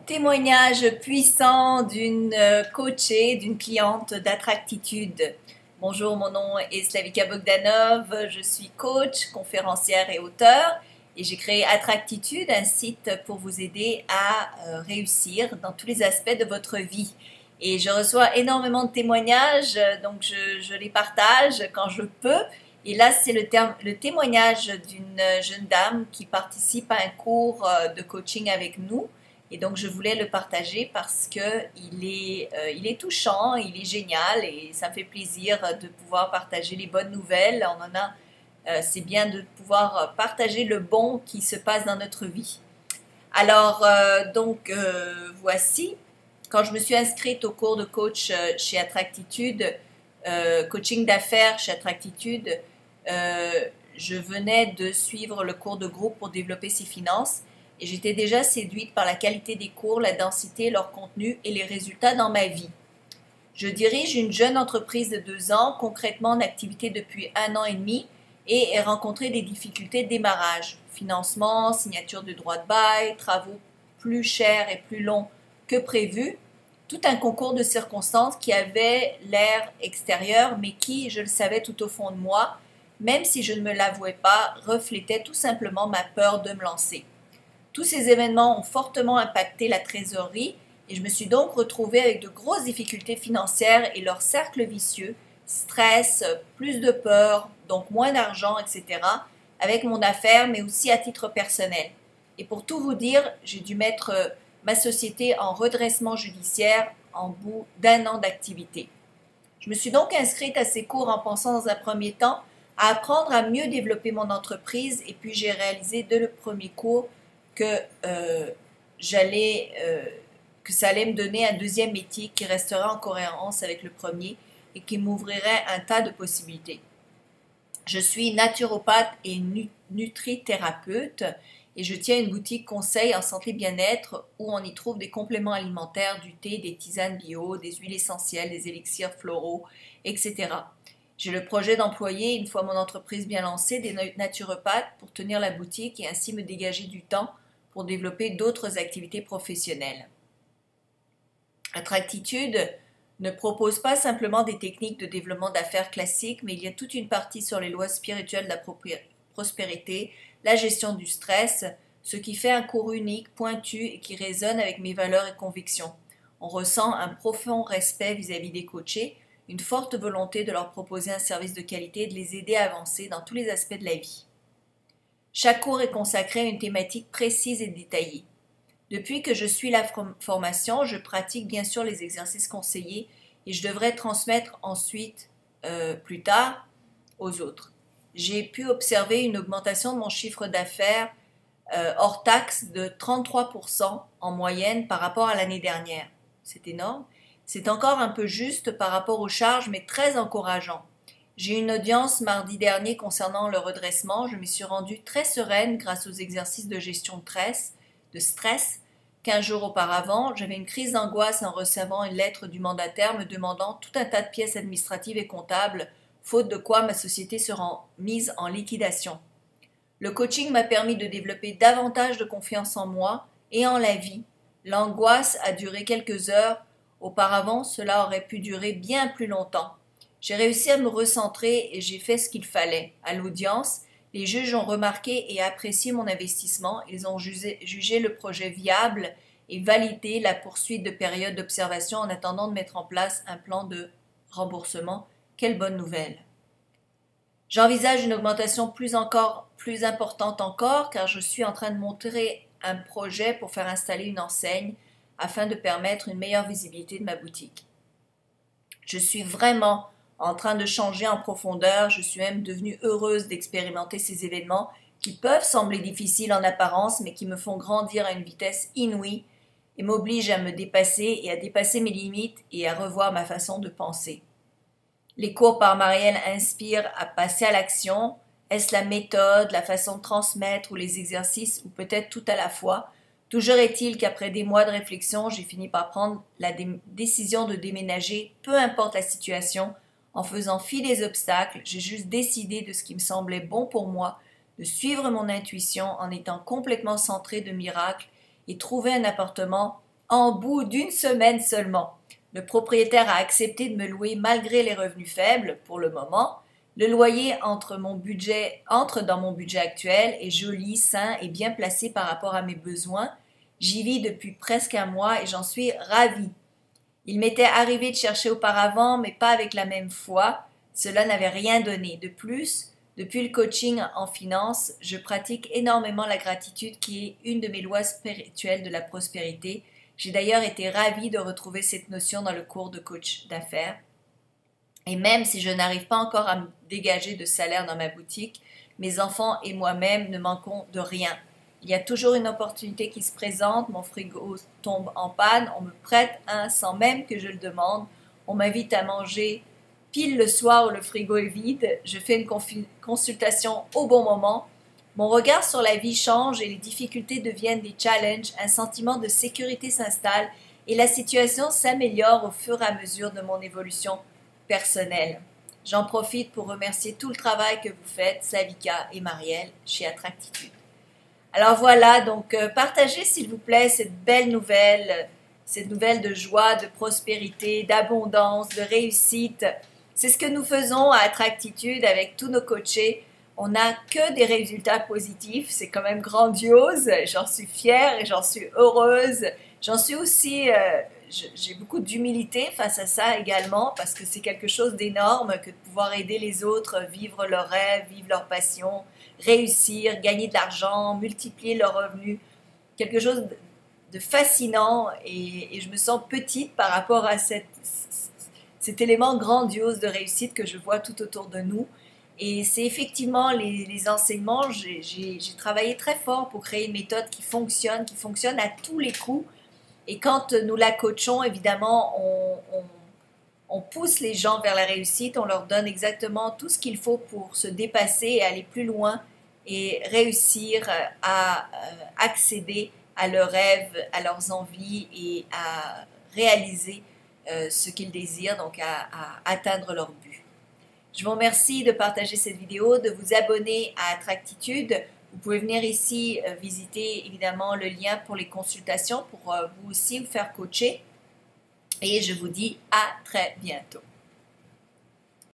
Témoignage puissant d'une coachée, d'une cliente d'Attractitude. Bonjour, mon nom est Slavika Bogdanov, je suis coach, conférencière et auteure et j'ai créé Attractitude, un site pour vous aider à réussir dans tous les aspects de votre vie. Et je reçois énormément de témoignages, donc je les partage quand je peux. Et là, c'est le témoignage d'une jeune dame qui participe à un cours de coaching avec nous. Et donc, je voulais le partager parce qu'il est touchant, il est génial et ça me fait plaisir de pouvoir partager les bonnes nouvelles. C'est bien de pouvoir partager le bon qui se passe dans notre vie. Alors, voici, quand je me suis inscrite au cours de coach chez Attractitude, coaching d'affaires chez Attractitude, je venais de suivre le cours de groupe pour développer ses finances. Et j'étais déjà séduite par la qualité des cours, la densité, leur contenu et les résultats dans ma vie. Je dirige une jeune entreprise de 2 ans, concrètement en activité depuis 1 an et demi, et ai rencontré des difficultés de démarrage. Financement, signature de droit de bail, travaux plus chers et plus longs que prévu. Tout un concours de circonstances qui avait l'air extérieur, mais qui, je le savais tout au fond de moi, même si je ne me l'avouais pas, reflétait tout simplement ma peur de me lancer. Tous ces événements ont fortement impacté la trésorerie et je me suis donc retrouvée avec de grosses difficultés financières et leur cercle vicieux, stress, plus de peur, donc moins d'argent, etc., avec mon affaire, mais aussi à titre personnel. Et pour tout vous dire, j'ai dû mettre ma société en redressement judiciaire en bout d'1 an d'activité. Je me suis donc inscrite à ces cours en pensant dans un premier temps à apprendre à mieux développer mon entreprise et puis j'ai réalisé dès le premier cours que ça allait me donner un deuxième métier qui restera en cohérence avec le premier et qui m'ouvrirait un tas de possibilités. Je suis naturopathe et nutrithérapeute et je tiens une boutique conseil en santé bien-être où on y trouve des compléments alimentaires, du thé, des tisanes bio, des huiles essentielles, des élixirs floraux, etc. J'ai le projet d'employer, une fois mon entreprise bien lancée, des naturopathes pour tenir la boutique et ainsi me dégager du temps pour développer d'autres activités professionnelles. Attractitude ne propose pas simplement des techniques de développement d'affaires classiques, mais il y a toute une partie sur les lois spirituelles de la prospérité, la gestion du stress, ce qui fait un cours unique, pointu et qui résonne avec mes valeurs et convictions. On ressent un profond respect vis-à-vis des coachés, une forte volonté de leur proposer un service de qualité et de les aider à avancer dans tous les aspects de la vie. Chaque cours est consacré à une thématique précise et détaillée. Depuis que je suis la formation, je pratique bien sûr les exercices conseillés et je devrais transmettre ensuite, plus tard, aux autres. J'ai pu observer une augmentation de mon chiffre d'affaires hors taxe de 33% en moyenne par rapport à l'année dernière. C'est énorme. C'est encore un peu juste par rapport aux charges, mais très encourageant. J'ai eu une audience mardi dernier concernant le redressement. Je me suis rendue très sereine grâce aux exercices de gestion de stress. 15 jours auparavant, j'avais une crise d'angoisse en recevant une lettre du mandataire me demandant tout un tas de pièces administratives et comptables, faute de quoi ma société sera mise en liquidation. Le coaching m'a permis de développer davantage de confiance en moi et en la vie. L'angoisse a duré quelques heures. Auparavant, cela aurait pu durer bien plus longtemps. J'ai réussi à me recentrer et j'ai fait ce qu'il fallait. À l'audience, les juges ont remarqué et apprécié mon investissement. Ils ont jugé le projet viable et validé la poursuite de période d'observation en attendant de mettre en place un plan de remboursement. Quelle bonne nouvelle! J'envisage une augmentation plus importante encore car je suis en train de monter un projet pour faire installer une enseigne afin de permettre une meilleure visibilité de ma boutique. Je suis vraiment en train de changer en profondeur, je suis même devenue heureuse d'expérimenter ces événements qui peuvent sembler difficiles en apparence mais qui me font grandir à une vitesse inouïe et m'obligent à me dépasser et à dépasser mes limites et à revoir ma façon de penser. Les cours par Marielle inspirent à passer à l'action. Est-ce la méthode, la façon de transmettre ou les exercices ou peut-être tout à la fois? Toujours est-il qu'après des mois de réflexion, j'ai fini par prendre la décision de déménager, peu importe la situation, en faisant fi des obstacles. J'ai juste décidé de ce qui me semblait bon pour moi, de suivre mon intuition en étant complètement centrée de miracle et trouver un appartement En bout d'une semaine seulement, le propriétaire a accepté de me louer malgré les revenus faibles pour le moment. Le loyer entre dans mon budget actuel, est joli, sain et bien placé par rapport à mes besoins. J'y vis depuis presque un mois et j'en suis ravie. Il m'était arrivé de chercher auparavant, mais pas avec la même foi. Cela n'avait rien donné. De plus, depuis le coaching en finance, je pratique énormément la gratitude qui est une de mes lois spirituelles de la prospérité. J'ai d'ailleurs été ravie de retrouver cette notion dans le cours de coach d'affaires. Et même si je n'arrive pas encore à me dégager de salaire dans ma boutique, mes enfants et moi-même ne manquons de rien. Il y a toujours une opportunité qui se présente, mon frigo tombe en panne, on me prête un sans même que je le demande, on m'invite à manger pile le soir où le frigo est vide, je fais une consultation au bon moment, mon regard sur la vie change et les difficultés deviennent des challenges, un sentiment de sécurité s'installe et la situation s'améliore au fur et à mesure de mon évolution personnelle. J'en profite pour remercier tout le travail que vous faites, Savika et Marielle, chez Attractitude. Alors voilà, donc partagez s'il vous plaît cette nouvelle de joie, de prospérité, d'abondance, de réussite. C'est ce que nous faisons à Attractitude avec tous nos coachés. On n'a que des résultats positifs, c'est quand même grandiose, j'en suis fière et j'en suis heureuse. J'en suis aussi, j'ai beaucoup d'humilité face à ça également parce que c'est quelque chose d'énorme que de pouvoir aider les autres, vivre leurs rêves, vivre leur passion, réussir, gagner de l'argent, multiplier leurs revenus. Quelque chose de fascinant et je me sens petite par rapport à cet élément grandiose de réussite que je vois tout autour de nous. Et c'est effectivement les enseignements, j'ai travaillé très fort pour créer une méthode qui fonctionne à tous les coups. Et quand nous la coachons, évidemment, on pousse les gens vers la réussite, on leur donne exactement tout ce qu'il faut pour se dépasser et aller plus loin et réussir à accéder à leurs rêves, à leurs envies et à réaliser ce qu'ils désirent, donc à atteindre leur but. Je vous remercie de partager cette vidéo, de vous abonner à Attractitude. Vous pouvez venir ici visiter évidemment le lien pour les consultations pour vous aussi vous faire coacher. Et je vous dis à très bientôt.